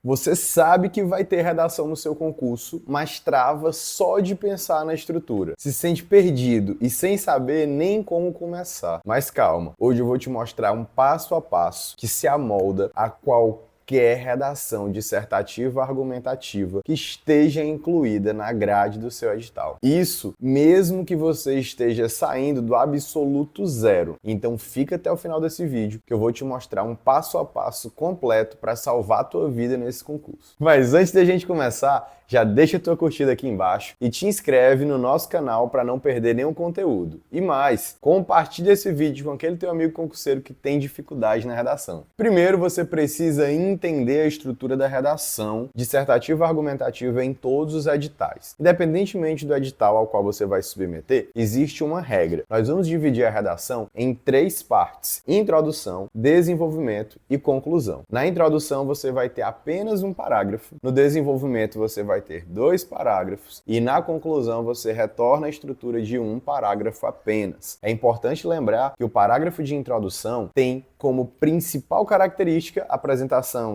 Você sabe que vai ter redação no seu concurso, mas trava só de pensar na estrutura. Se sente perdido e sem saber nem como começar. Mas calma, hoje eu vou te mostrar um passo a passo que se amolda a qualquer redação dissertativa argumentativa que esteja incluída na grade do seu edital. Isso mesmo que você esteja saindo do absoluto zero. Então fica até o final desse vídeo que eu vou te mostrar um passo a passo completo para salvar a tua vida nesse concurso. Mas antes da gente começar, já deixa a tua curtida aqui embaixo e te inscreve no nosso canal para não perder nenhum conteúdo. E mais, compartilha esse vídeo com aquele teu amigo concurseiro que tem dificuldade na redação. Primeiro, você precisa entender a estrutura da redação dissertativa argumentativa em todos os editais. Independentemente do edital ao qual você vai se submeter, existe uma regra. Nós vamos dividir a redação em 3 partes: introdução, desenvolvimento e conclusão. Na introdução, você vai ter apenas um parágrafo. No desenvolvimento, você vai ter 2 parágrafos e na conclusão você retorna a estrutura de um parágrafo apenas. É importante lembrar que o parágrafo de introdução tem como principal característica a apresentação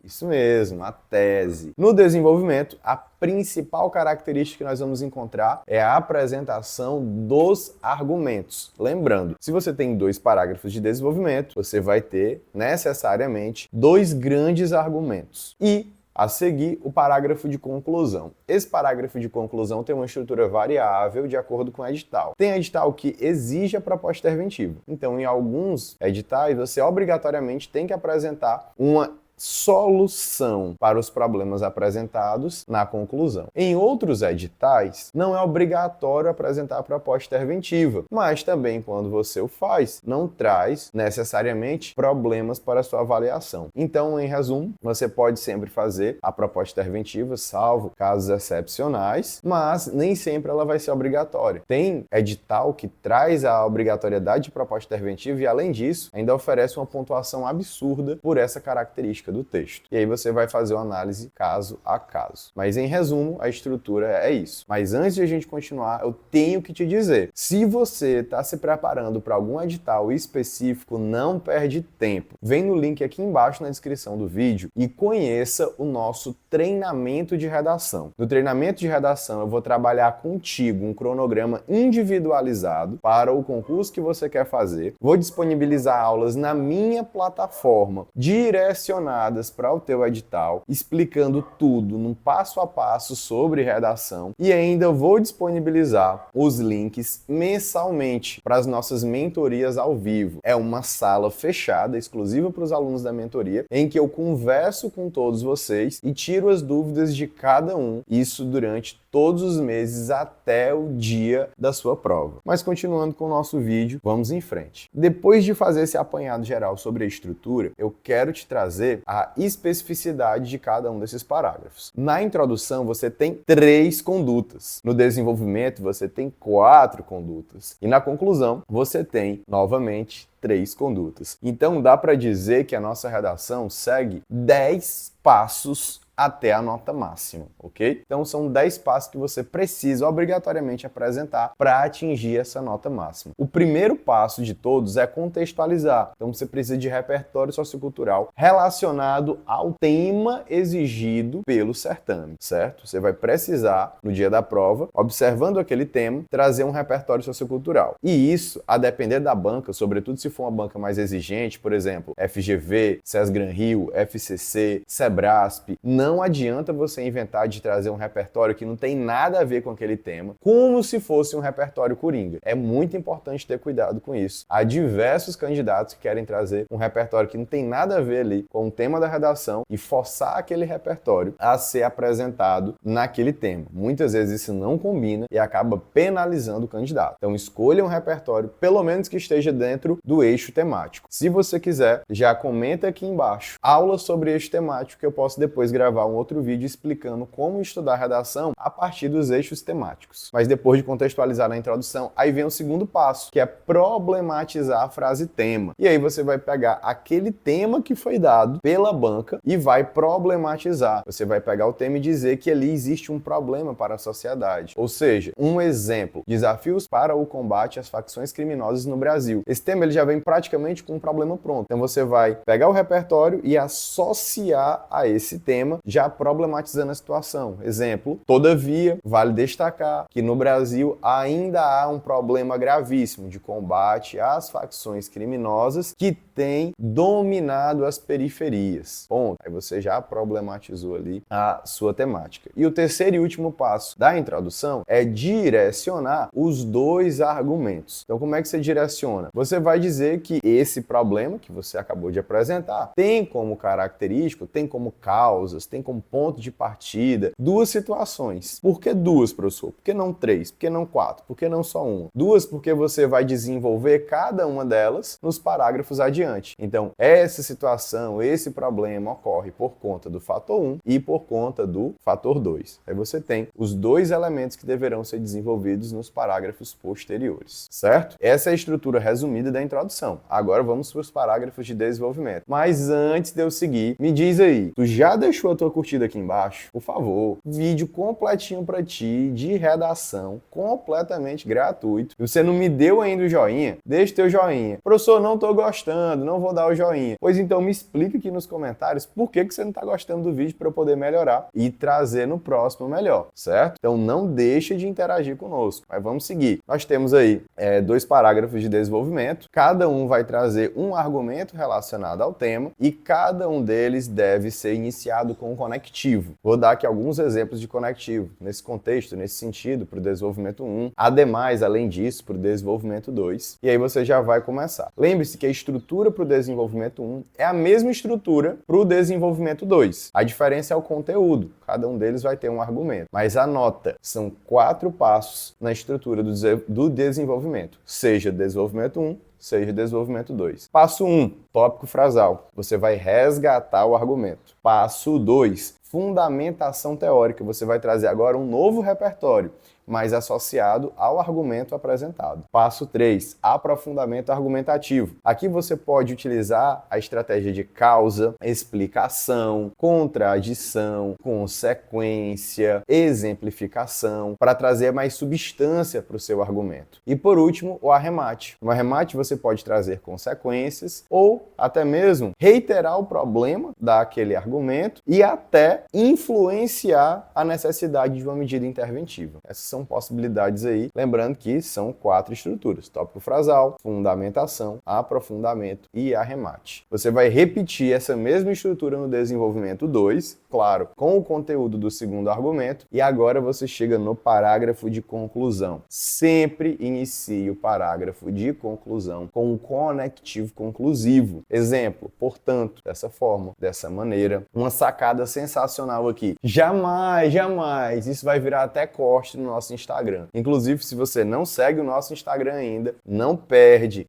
isso mesmo, a tese. No desenvolvimento, a principal característica que nós vamos encontrar é a apresentação dos argumentos. Lembrando, se você tem 2 parágrafos de desenvolvimento, você vai ter necessariamente 2 grandes argumentos. E a seguir, o parágrafo de conclusão. Esse parágrafo de conclusão tem uma estrutura variável de acordo com o edital. Tem edital que exige a proposta interventiva. Então, em alguns editais, você obrigatoriamente tem que apresentar uma solução para os problemas apresentados na conclusão. Em outros editais, não é obrigatório apresentar a proposta interventiva, mas também quando você o faz, não traz necessariamente problemas para a sua avaliação. Então, em resumo, você pode sempre fazer a proposta interventiva, salvo casos excepcionais, mas nem sempre ela vai ser obrigatória. Tem edital que traz a obrigatoriedade de proposta interventiva e, além disso, ainda oferece uma pontuação absurda por essa característica do texto. E aí você vai fazer uma análise caso a caso. Mas em resumo, a estrutura é isso. Mas antes de a gente continuar, eu tenho que te dizer, se você está se preparando para algum edital específico, não perde tempo. Vem no link aqui embaixo na descrição do vídeo e conheça o nosso treinamento de redação. No treinamento de redação, eu vou trabalhar contigo um cronograma individualizado para o concurso que você quer fazer. Vou disponibilizar aulas na minha plataforma, direcionadas para o teu edital, explicando tudo num passo a passo sobre redação, e ainda vou disponibilizar os links mensalmente para as nossas mentorias ao vivo. É uma sala fechada, exclusiva para os alunos da mentoria, em que eu converso com todos vocês e tiro as dúvidas de cada um, isso durante todos os meses até o dia da sua prova. Mas continuando com o nosso vídeo, vamos em frente. Depois de fazer esse apanhado geral sobre a estrutura, eu quero te trazer a especificidade de cada um desses parágrafos. Na introdução, você tem 3 condutas. No desenvolvimento, você tem 4 condutas. E na conclusão, você tem, novamente, 3 condutas. Então, dá para dizer que a nossa redação segue 10 passos até a nota máxima, ok? Então são 10 passos que você precisa obrigatoriamente apresentar para atingir essa nota máxima. O primeiro passo de todos é contextualizar. Então você precisa de repertório sociocultural relacionado ao tema exigido pelo certame, certo? Você vai precisar, no dia da prova, observando aquele tema, trazer um repertório sociocultural. E isso, a depender da banca, sobretudo se for uma banca mais exigente, por exemplo, FGV, SESGRAN-Rio, FCC, SEBRASP, não adianta você inventar de trazer um repertório que não tem nada a ver com aquele tema, como se fosse um repertório coringa. É muito importante ter cuidado com isso. Há diversos candidatos que querem trazer um repertório que não tem nada a ver ali com o tema da redação e forçar aquele repertório a ser apresentado naquele tema. Muitas vezes isso não combina e acaba penalizando o candidato. Então escolha um repertório, pelo menos que esteja dentro do eixo temático. Se você quiser, já comenta aqui embaixo aula sobre eixo temático que eu posso depois gravar gravar um outro vídeo explicando como estudar redação a partir dos eixos temáticos. Mas depois de contextualizar na introdução, aí vem o segundo passo, que é problematizar a frase tema. E aí você vai pegar aquele tema que foi dado pela banca e vai problematizar. Você vai pegar o tema e dizer que ali existe um problema para a sociedade. Ou seja, um exemplo, desafios para o combate às facções criminosas no Brasil. Esse tema ele já vem praticamente com um problema pronto. Então você vai pegar o repertório e associar a esse tema, já problematizando a situação. Exemplo, todavia, vale destacar que no Brasil ainda há um problema gravíssimo de combate às facções criminosas que têm dominado as periferias. Ponto. Aí você já problematizou ali a sua temática. E o terceiro e último passo da introdução é direcionar os dois argumentos. Então, como é que você direciona? Você vai dizer que esse problema que você acabou de apresentar tem como característico, tem como causas, tem como ponto de partida duas situações. Por que duas, professor? Por que não três? Por que não quatro? Por que não só uma? Duas, porque você vai desenvolver cada uma delas nos parágrafos adiante. Então, essa situação, esse problema ocorre por conta do fator 1 e por conta do fator 2. Aí você tem os dois elementos que deverão ser desenvolvidos nos parágrafos posteriores, certo? Essa é a estrutura resumida da introdução. Agora vamos para os parágrafos de desenvolvimento. Mas antes de eu seguir, me diz aí, tu já deixou a tua curtida aqui embaixo? Por favor, vídeo completinho para ti, de redação, completamente gratuito. E você não me deu ainda o joinha? Deixa teu joinha. Professor, não tô gostando, não vou dar o joinha. Pois então me explica aqui nos comentários por que você não tá gostando do vídeo para eu poder melhorar e trazer no próximo melhor, certo? Então não deixa de interagir conosco. Mas vamos seguir. Nós temos aí dois parágrafos de desenvolvimento. Cada um vai trazer um argumento relacionado ao tema e cada um deles deve ser iniciado com um conectivo. Vou dar aqui alguns exemplos de conectivo nesse contexto, nesse sentido, para o desenvolvimento 1. Ademais, além disso, para o desenvolvimento 2. E aí você já vai começar. Lembre-se que a estrutura para o desenvolvimento 1 é a mesma estrutura para o desenvolvimento 2. A diferença é o conteúdo. Cada um deles vai ter um argumento. Mas anota, são 4 passos na estrutura do desenvolvimento. Seja desenvolvimento 1, seja desenvolvimento 2. Passo 1, tópico frasal. Você vai resgatar o argumento. Passo 2, fundamentação teórica. Você vai trazer agora um novo repertório, mas associado ao argumento apresentado. Passo 3, aprofundamento argumentativo. Aqui você pode utilizar a estratégia de causa, explicação, contradição, consequência, exemplificação, para trazer mais substância para o seu argumento. E por último, o arremate. No arremate você pode trazer consequências ou até mesmo reiterar o problema daquele argumento e até influenciar a necessidade de uma medida interventiva. Essas são possibilidades aí, lembrando que são 4 estruturas: tópico frasal, fundamentação, aprofundamento e arremate. Você vai repetir essa mesma estrutura no desenvolvimento 2, claro, com o conteúdo do segundo argumento, e agora você chega no parágrafo de conclusão. Sempre inicie o parágrafo de conclusão com um conectivo conclusivo. Exemplo, portanto, dessa forma, dessa maneira. Uma sacada sensacional aqui. Jamais, isso vai virar até corte no nosso Instagram. Inclusive, se você não segue o nosso Instagram ainda, não perde,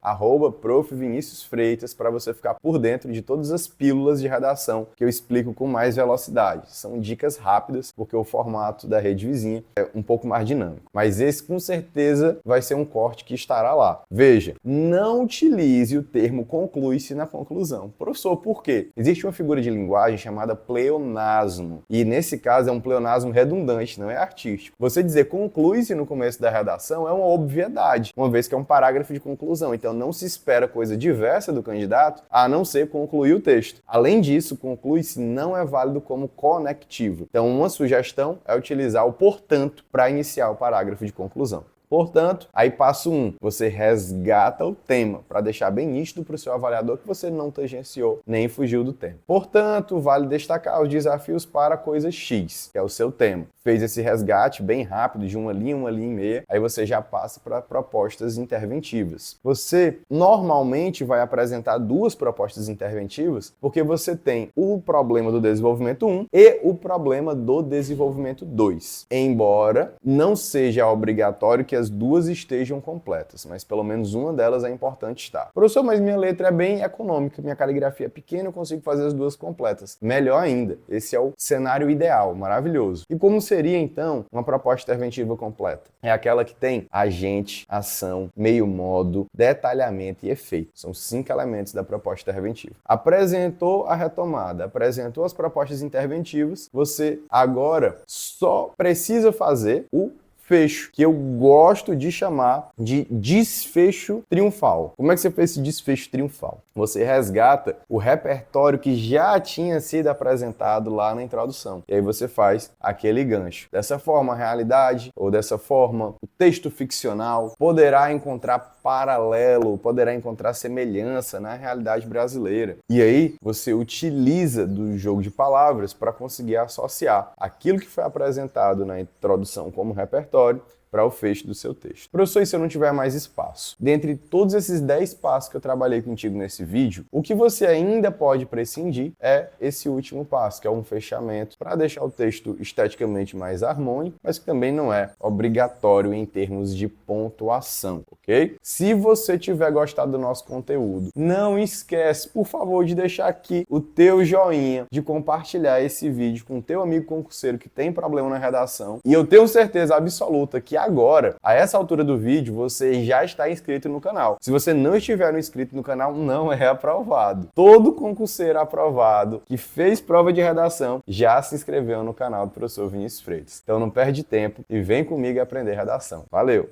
@Prof. Vinícius Freitas, para você ficar por dentro de todas as pílulas de redação que eu explico com mais velocidade. São dicas rápidas, porque o formato da rede vizinha é um pouco mais dinâmico. Mas esse, com certeza, vai ser um corte que estará lá. Veja, não utilize o termo conclui-se na conclusão. Professor, por quê? Existe uma figura de linguagem chamada pleonasmo. E nesse caso é um pleonasmo redundante, não é artístico. Você dizer conclui-se no começo da redação é uma obviedade, uma vez que é um parágrafo de conclusão. Então não se espera coisa diversa do candidato, a não ser concluir o texto. Além disso, conclui-se não é válido como conectivo. Então uma sugestão é utilizar o portanto para iniciar o parágrafo de conclusão. Portanto, aí passo 1, você resgata o tema, para deixar bem nítido para o seu avaliador que você não tangenciou nem fugiu do tema. Portanto, vale destacar os desafios para a coisa X, que é o seu tema. fez esse resgate bem rápido, de uma linha e meia, aí você já passa para propostas interventivas. Você normalmente vai apresentar duas propostas interventivas porque você tem o problema do desenvolvimento 1 e o problema do desenvolvimento 2. Embora não seja obrigatório que as duas estejam completas, mas pelo menos uma delas é importante estar. Professor, mas minha letra é bem econômica, minha caligrafia é pequena, eu consigo fazer as duas completas. Melhor ainda, esse é o cenário ideal, maravilhoso. E como seria então uma proposta interventiva completa? É aquela que tem agente, ação, meio modo, detalhamento e efeito. São 5 elementos da proposta interventiva. Apresentou a retomada, apresentou as propostas interventivas, você agora só precisa fazer o fecho, que eu gosto de chamar de desfecho triunfal. Como é que você fez esse desfecho triunfal? Você resgata o repertório que já tinha sido apresentado lá na introdução. E aí você faz aquele gancho. Dessa forma, a realidade, ou dessa forma, o texto ficcional poderá encontrar paralelo, poderá encontrar semelhança na realidade brasileira. E aí você utiliza do jogo de palavras para conseguir associar aquilo que foi apresentado na introdução como repertório para o fecho do seu texto. Professor, e se eu não tiver mais espaço? Dentre todos esses 10 passos que eu trabalhei contigo nesse vídeo, o que você ainda pode prescindir é esse último passo, que é um fechamento, para deixar o texto esteticamente mais harmônico, mas que também não é obrigatório em termos de pontuação, ok? Se você tiver gostado do nosso conteúdo, não esquece, por favor, de deixar aqui o teu joinha, de compartilhar esse vídeo com o teu amigo concurseiro que tem problema na redação, e eu tenho certeza absoluta que agora, a essa altura do vídeo, você já está inscrito no canal. Se você não estiver inscrito no canal, não é aprovado. Todo concurseiro aprovado que fez prova de redação já se inscreveu no canal do professor Vinícius Freitas. Então não perde tempo e vem comigo aprender redação. Valeu!